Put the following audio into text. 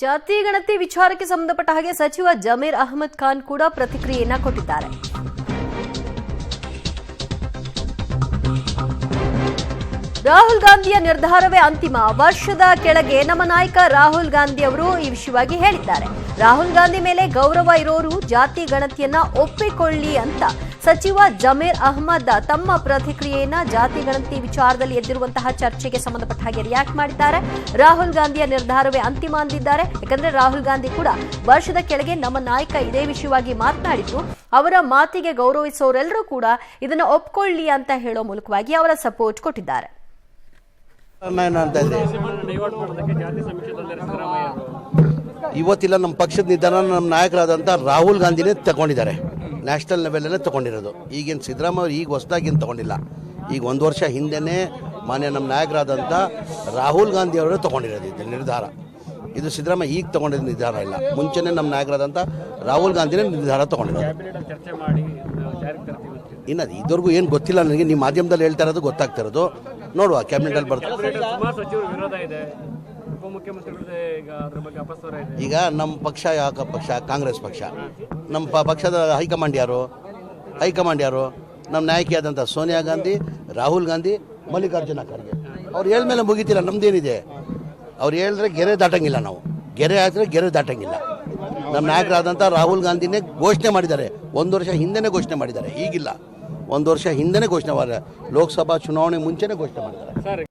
ಜಾತಿ ಗಣತಿ ವಿಚಾರಕ್ಕೆ ಸಂಬಂಧಪಟ್ಟ ಹಾಗೆ ಸಚಿವ ಜಮೀರ್ ಅಹಮದ್ ಖಾನ್ ಕೂಡ ಪ್ರತಿಕ್ರಿಯೆಯನ್ನ ಕೊಟ್ಟಿದ್ದಾರೆ. ರಾಹುಲ್ ಗಾಂಧಿಯ ನಿರ್ಧಾರವೇ ಅಂತಿಮ. ವರ್ಷದ ಕೆಳಗೆ ನಮ್ಮ ನಾಯಕ ರಾಹುಲ್ ಗಾಂಧಿ ಅವರು ಈ ವಿಷಯವಾಗಿ ಹೇಳಿದ್ದಾರೆ. ರಾಹುಲ್ ಗಾಂಧಿ ಮೇಲೆ ಗೌರವ ಇರೋರು ಜಾತಿ ಗಣತಿಯನ್ನ ಒಪ್ಪಿಕೊಳ್ಳಿ ಅಂತ ಸಚಿವ ಜಮೀರ್ ಅಹಮದ್ ತಮ್ಮ ಪ್ರತಿಕ್ರಿಯೆಯನ್ನ ಜಾತಿ ಗಣತಿ ವಿಚಾರದಲ್ಲಿ ಎದ್ದಿರುವಂತಹ ಚರ್ಚೆಗೆ ಸಂಬಂಧಪಟ್ಟ ಹಾಗೆ ರಿಯಾಕ್ಟ್ ಮಾಡಿದ್ದಾರೆ. ರಾಹುಲ್ ಗಾಂಧಿಯ ನಿರ್ಧಾರವೇ ಅಂತಿಮ ಅಂದಿದ್ದಾರೆ. ಯಾಕಂದ್ರೆ ರಾಹುಲ್ ಗಾಂಧಿ ಕೂಡ ವರ್ಷದ ಕೆಳಗೆ ನಮ್ಮ ನಾಯಕ ಇದೇ ವಿಷಯವಾಗಿ ಮಾತನಾಡಿದ್ರು. ಅವರ ಮಾತಿಗೆ ಗೌರವಿಸೋರೆಲ್ಲರೂ ಕೂಡ ಇದನ್ನ ಒಪ್ಕೊಳ್ಳಿ ಅಂತ ಹೇಳೋ ಮೂಲಕವಾಗಿ ಅವರ ಸಪೋರ್ಟ್ ಕೊಟ್ಟಿದ್ದಾರೆ. ಇವತ್ತಿಲ್ಲ ನಮ್ಮ ಪಕ್ಷದ ನಿರ್ಧಾರ ನಮ್ಮ ನಾಯಕರಾದಂಥ ರಾಹುಲ್ ಗಾಂಧಿನೇ ತಗೊಂಡಿದ್ದಾರೆ. ನ್ಯಾಷನಲ್ ಲೆವೆಲಲ್ಲೇ ತಗೊಂಡಿರೋದು. ಈಗೇನು ಸಿದ್ದರಾಮಯ್ಯ ಅವರು ಈಗ ಹೊಸದಾಗೇನು ತಗೊಂಡಿಲ್ಲ. ಈಗ 1 ವರ್ಷ ಹಿಂದೆನೇ ಮಾನ್ಯ ನಮ್ಮ ನಾಯಕರಾದಂಥ ರಾಹುಲ್ ಗಾಂಧಿ ಅವರೇ ತಗೊಂಡಿರೋದು ಇದು ನಿರ್ಧಾರ. ಇದು ಸಿದ್ದರಾಮಯ್ಯ ಈಗ ತಗೊಂಡಿರೋ ನಿರ್ಧಾರ ಇಲ್ಲ. ಮುಂಚೆನೇ ನಮ್ಮ ನಾಯಕರಾದಂಥ ರಾಹುಲ್ ಗಾಂಧಿನೇ ನಿರ್ಧಾರ ತಗೊಂಡಿರೋದು. ಇನ್ನು ಇದುವರೆಗೂ ಏನು ಗೊತ್ತಿಲ್ಲ ನನಗೆ. ನಿಮ್ಮ ಮಾಧ್ಯಮದಲ್ಲಿ ಹೇಳ್ತಾ ಇರೋದು ಗೊತ್ತಾಗ್ತಾ ಇರೋದು. ನೋಡುವ ಕ್ಯಾಬಿನೆಟಲ್ಲಿ ಬರ್ತಾರೆ. ಈಗ ನಮ್ಮ ಪಕ್ಷ ಯಾವ ಪಕ್ಷ? ಕಾಂಗ್ರೆಸ್ ಪಕ್ಷ. ನಮ್ಮ ಪಕ್ಷದ ಹೈಕಮಾಂಡ್ ಯಾರು? ನಮ್ಮ ನಾಯಕಿಯಾದಂಥ ಸೋನಿಯಾ ಗಾಂಧಿ, ರಾಹುಲ್ ಗಾಂಧಿ, ಮಲ್ಲಿಕಾರ್ಜುನ ಖರ್ಗೆ. ಅವ್ರು ಹೇಳ್ಮೇಲೆ ಮುಗಿತಿಲ್ಲ. ನಮ್ದೇನಿದೆ, ಅವ್ರು ಹೇಳಿದ್ರೆ ಗೆರೆ ದಾಟಂಗಿಲ್ಲ. ನಾವು ಗೆರೆ ಹಾಕಿದ್ರೆ ಗೆರೆ ದಾಟಂಗಿಲ್ಲ. ನಮ್ಮ ನಾಯಕರಾದಂಥ ರಾಹುಲ್ ಗಾಂಧಿನೇ ಘೋಷಣೆ ಮಾಡಿದ್ದಾರೆ. 1 ವರ್ಷ ಹಿಂದೆನೇ ಘೋಷಣೆ ಮಾಡಿದ್ದಾರೆ. ಈಗಿಲ್ಲ, 1 ವರ್ಷ ಹಿಂದೆನೇ ಘೋಷಣೆ ಮಾಡಿದ್ದಾರೆ. ಲೋಕಸಭಾ ಚುನಾವಣೆ ಮುಂಚೆನೇ ಘೋಷಣೆ ಮಾಡಿದ್ದಾರೆ.